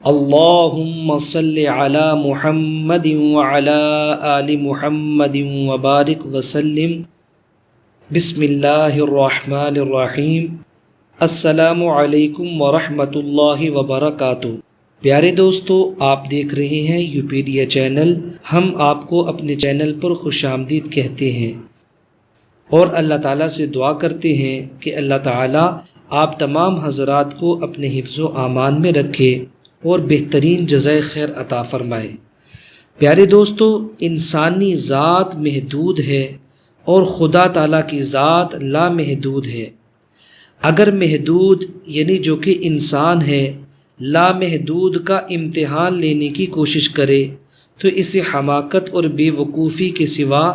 اللہم صلی علی محمد وعلی آل محمد وبارک وسلم۔ بسم اللہ الرحمن الرحیم۔ السلام علیکم ورحمۃ اللہ وبرکاتہ۔ پیارے دوستو، آپ دیکھ رہے ہیں یوپیڈیا چینل۔ ہم آپ کو اپنے چینل پر خوش آمدید کہتے ہیں اور اللہ تعالیٰ سے دعا کرتے ہیں کہ اللہ تعالیٰ آپ تمام حضرات کو اپنے حفظ و امان میں رکھے اور بہترین جزائے خیر عطا فرمائے۔ پیارے دوستو، انسانی ذات محدود ہے اور خدا تعالیٰ کی ذات لامحدود ہے۔ اگر محدود یعنی جو کہ انسان ہے لامحدود کا امتحان لینے کی کوشش کرے تو اسے حماقت اور بے وقوفی کے سوا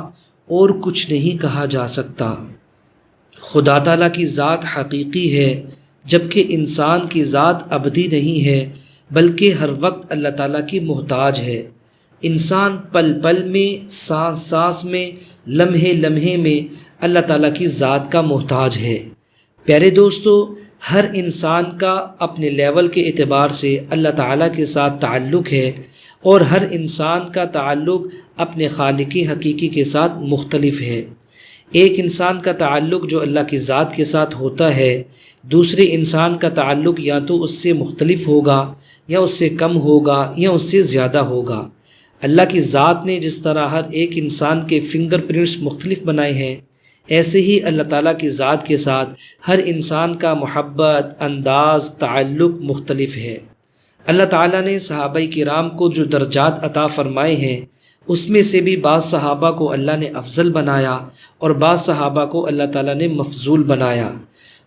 اور کچھ نہیں کہا جا سکتا۔ خدا تعالیٰ کی ذات حقیقی ہے جبکہ انسان کی ذات ابدی نہیں ہے بلکہ ہر وقت اللہ تعالیٰ کی محتاج ہے۔ انسان پل پل میں، سانس سانس میں، لمحے لمحے میں اللہ تعالیٰ کی ذات کا محتاج ہے۔ پیارے دوستو، ہر انسان کا اپنے لیول کے اعتبار سے اللہ تعالیٰ کے ساتھ تعلق ہے اور ہر انسان کا تعلق اپنے خالق حقیقی کے ساتھ مختلف ہے۔ ایک انسان کا تعلق جو اللہ کی ذات کے ساتھ ہوتا ہے، دوسرے انسان کا تعلق یا تو اس سے مختلف ہوگا یا اس سے کم ہوگا یا اس سے زیادہ ہوگا۔ اللہ کی ذات نے جس طرح ہر ایک انسان کے فنگر پرنٹس مختلف بنائے ہیں، ایسے ہی اللہ تعالیٰ کی ذات کے ساتھ ہر انسان کا محبت، انداز، تعلق مختلف ہے۔ اللہ تعالیٰ نے صحابہ کرام کو جو درجات عطا فرمائے ہیں، اس میں سے بھی بعض صحابہ کو اللہ نے افضل بنایا اور بعض صحابہ کو اللہ تعالیٰ نے مفضول بنایا۔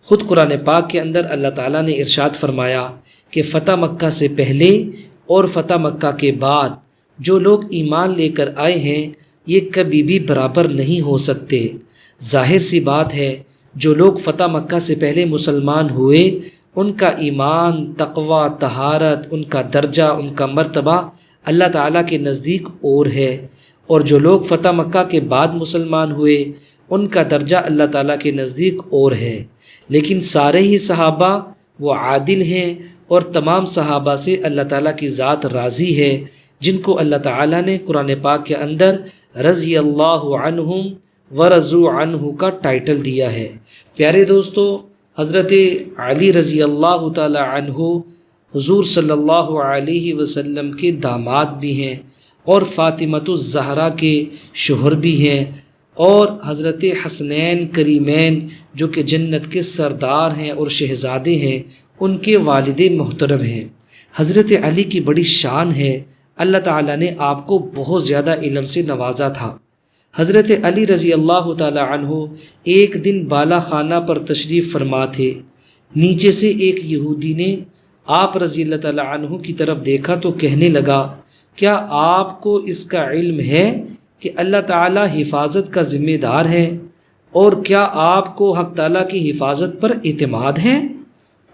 خود قرآن پاک کے اندر اللہ تعالیٰ نے ارشاد فرمایا کہ فتح مکہ سے پہلے اور فتح مکہ کے بعد جو لوگ ایمان لے کر آئے ہیں یہ کبھی بھی برابر نہیں ہو سکتے۔ ظاہر سی بات ہے، جو لوگ فتح مکہ سے پہلے مسلمان ہوئے ان کا ایمان، تقوی، طہارت، ان کا درجہ، ان کا مرتبہ اللہ تعالیٰ کے نزدیک اور ہے، اور جو لوگ فتح مکہ کے بعد مسلمان ہوئے ان کا درجہ اللہ تعالیٰ کے نزدیک اور ہے۔ لیکن سارے ہی صحابہ وہ عادل ہیں اور تمام صحابہ سے اللہ تعالیٰ کی ذات راضی ہے، جن کو اللہ تعالیٰ نے قرآن پاک کے اندر رضی اللہ عنہم ورضوا عنہ کا ٹائٹل دیا ہے۔ پیارے دوستو، حضرت علی رضی اللہ تعالی عنہ حضور صلی اللہ علیہ وسلم کے داماد بھی ہیں اور فاطمۃ الزہرا کے شوہر بھی ہیں، اور حضرت حسنین کریمین جو کہ جنت کے سردار ہیں اور شہزادے ہیں، ان کے والد محترم ہیں۔ حضرت علی کی بڑی شان ہے، اللہ تعالیٰ نے آپ کو بہت زیادہ علم سے نوازا تھا۔ حضرت علی رضی اللہ تعالی عنہ ایک دن بالا خانہ پر تشریف فرما تھے۔ نیچے سے ایک یہودی نے آپ رضی اللہ تعالی عنہ کی طرف دیکھا تو کہنے لگا، کیا آپ کو اس کا علم ہے کہ اللہ تعالیٰ حفاظت کا ذمہ دار ہے، اور کیا آپ کو حق تعالیٰ کی حفاظت پر اعتماد ہے؟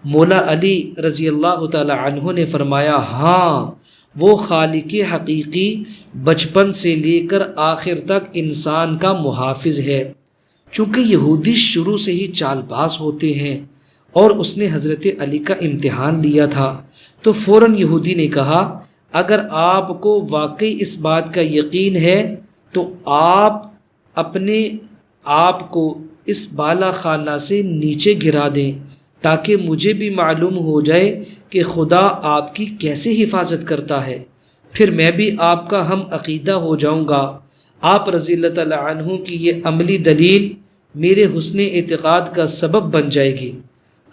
مولا علی رضی اللہ تعالی عنہ نے فرمایا، ہاں، وہ خالق حقیقی بچپن سے لے کر آخر تک انسان کا محافظ ہے۔ چونکہ یہودی شروع سے ہی چال باز ہوتے ہیں اور اس نے حضرت علی کا امتحان لیا تھا، تو فوراً یہودی نے کہا، اگر آپ کو واقعی اس بات کا یقین ہے تو آپ اپنے آپ کو اس بالا خانہ سے نیچے گرا دیں تاکہ مجھے بھی معلوم ہو جائے کہ خدا آپ کی کیسے حفاظت کرتا ہے، پھر میں بھی آپ کا ہم عقیدہ ہو جاؤں گا۔ آپ رضی اللہ تعالی عنہ کی یہ عملی دلیل میرے حسن اعتقاد کا سبب بن جائے گی۔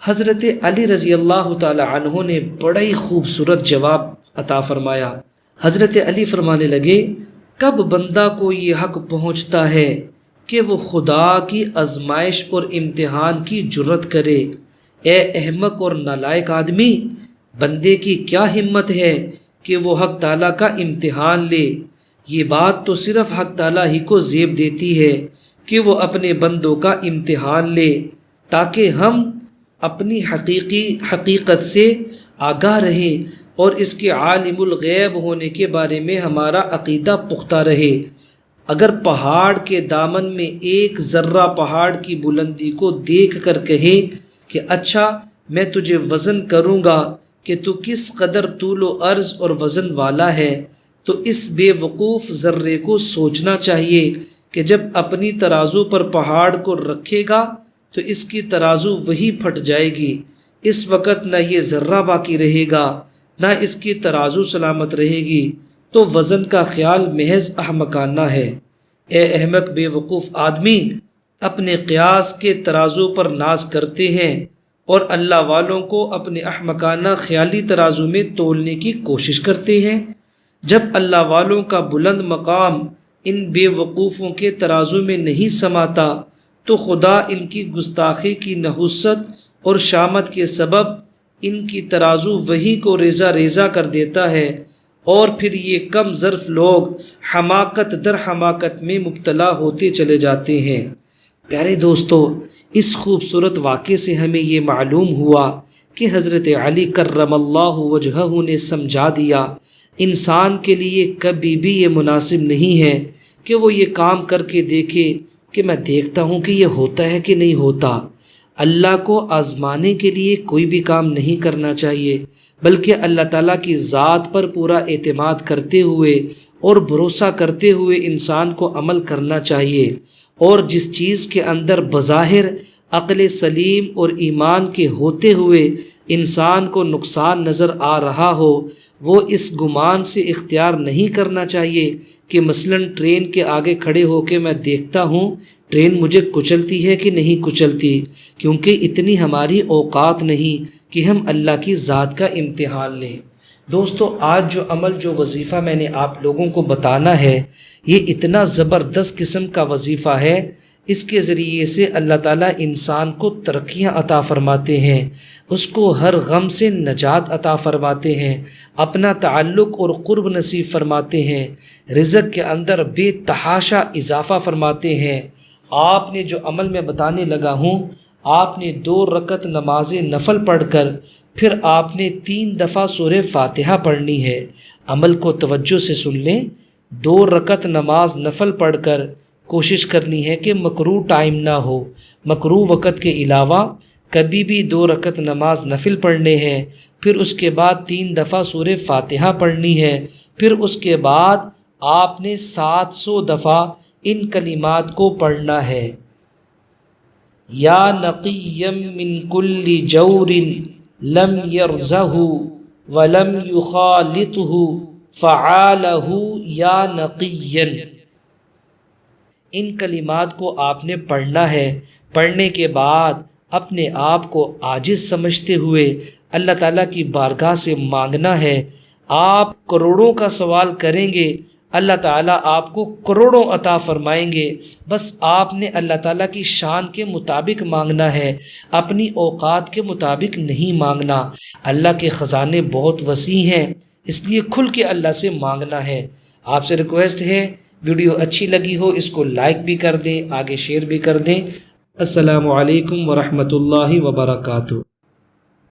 حضرت علی رضی اللہ تعالی عنہ نے بڑا ہی خوبصورت جواب عطا فرمایا۔ حضرت علی فرمانے لگے، کب بندہ کو یہ حق پہنچتا ہے کہ وہ خدا کی آزمائش اور امتحان کی جرت کرے؟ اے احمق اور نالائق آدمی، بندے کی کیا ہمت ہے کہ وہ حق تعالیٰ کا امتحان لے؟ یہ بات تو صرف حق تعالیٰ ہی کو زیب دیتی ہے کہ وہ اپنے بندوں کا امتحان لے تاکہ ہم اپنی حقیقت سے آگاہ رہیں اور اس کے عالم الغیب ہونے کے بارے میں ہمارا عقیدہ پختہ رہے۔ اگر پہاڑ کے دامن میں ایک ذرہ پہاڑ کی بلندی کو دیکھ کر کہے کہ اچھا میں تجھے وزن کروں گا کہ تو کس قدر طول و عرض اور وزن والا ہے، تو اس بے وقوف ذرے کو سوچنا چاہیے کہ جب اپنی ترازو پر پہاڑ کو رکھے گا تو اس کی ترازو وہی پھٹ جائے گی۔ اس وقت نہ یہ ذرہ باقی رہے گا، نہ اس کی ترازو سلامت رہے گی۔ تو وزن کا خیال محض احمقانہ ہے۔ اے احمق بے وقوف آدمی، اپنے قیاس کے ترازو پر ناز کرتے ہیں اور اللہ والوں کو اپنے احمقانہ خیالی ترازو میں تولنے کی کوشش کرتے ہیں۔ جب اللہ والوں کا بلند مقام ان بے وقوفوں کے ترازو میں نہیں سماتا تو خدا ان کی گستاخی کی نحوست اور شامت کے سبب ان کی ترازو وہی کو ریزہ ریزہ کر دیتا ہے، اور پھر یہ کم ظرف لوگ حماقت در حماقت میں مبتلا ہوتے چلے جاتے ہیں۔ پیارے دوستو، اس خوبصورت واقعے سے ہمیں یہ معلوم ہوا کہ حضرت علی کرم اللہ وجہہ نے سمجھا دیا انسان کے لیے کبھی بھی یہ مناسب نہیں ہے کہ وہ یہ کام کر کے دیکھے کہ میں دیکھتا ہوں کہ یہ ہوتا ہے کہ نہیں ہوتا۔ اللہ کو آزمانے کے لیے کوئی بھی کام نہیں کرنا چاہیے، بلکہ اللہ تعالیٰ کی ذات پر پورا اعتماد کرتے ہوئے اور بھروسہ کرتے ہوئے انسان کو عمل کرنا چاہیے، اور جس چیز کے اندر بظاہر عقل سلیم اور ایمان کے ہوتے ہوئے انسان کو نقصان نظر آ رہا ہو، وہ اس گمان سے اختیار نہیں کرنا چاہیے کہ مثلاً ٹرین کے آگے کھڑے ہو کے میں دیکھتا ہوں ٹرین مجھے کچلتی ہے کہ نہیں کچلتی، کیونکہ اتنی ہماری اوقات نہیں کہ ہم اللہ کی ذات کا امتحان لیں۔ دوستو، آج جو عمل جو وظیفہ میں نے آپ لوگوں کو بتانا ہے، یہ اتنا زبردست قسم کا وظیفہ ہے۔ اس کے ذریعے سے اللہ تعالیٰ انسان کو ترقیاں عطا فرماتے ہیں، اس کو ہر غم سے نجات عطا فرماتے ہیں، اپنا تعلق اور قرب نصیب فرماتے ہیں، رزق کے اندر بے تحاشا اضافہ فرماتے ہیں۔ آپ نے جو عمل میں بتانے لگا ہوں، آپ نے 2 رکعت نماز نفل پڑھ کر پھر آپ نے 3 دفعہ سورہ فاتحہ پڑھنی ہے۔ عمل کو توجہ سے سن لیں۔ 2 رکعت نماز نفل پڑھ کر کوشش کرنی ہے کہ مکروہ ٹائم نہ ہو، مکروہ وقت کے علاوہ کبھی بھی 2 رکعت نماز نفل پڑھنے ہیں، پھر اس کے بعد 3 دفعہ سورہ فاتحہ پڑھنی ہے، پھر اس کے بعد آپ نے 700 دفعہ ان کلمات کو پڑھنا ہے۔ یا نقیم من کل جور لم یرزہ ولم یخالطہ فعالہ یا نقین۔ ان کلمات کو آپ نے پڑھنا ہے۔ پڑھنے کے بعد اپنے آپ کو عاجز سمجھتے ہوئے اللہ تعالیٰ کی بارگاہ سے مانگنا ہے۔ آپ کروڑوں کا سوال کریں گے، اللہ تعالیٰ آپ کو کروڑوں عطا فرمائیں گے، بس آپ نے اللہ تعالیٰ کی شان کے مطابق مانگنا ہے، اپنی اوقات کے مطابق نہیں مانگنا۔ اللہ کے خزانے بہت وسیع ہیں، اس لیے کھل کے اللہ سے مانگنا ہے۔ آپ سے ریکویسٹ ہے، ویڈیو اچھی لگی ہو اس کو لائک بھی کر دیں، آگے شیئر بھی کر دیں۔ السلام علیکم ورحمۃ اللہ وبرکاتہ۔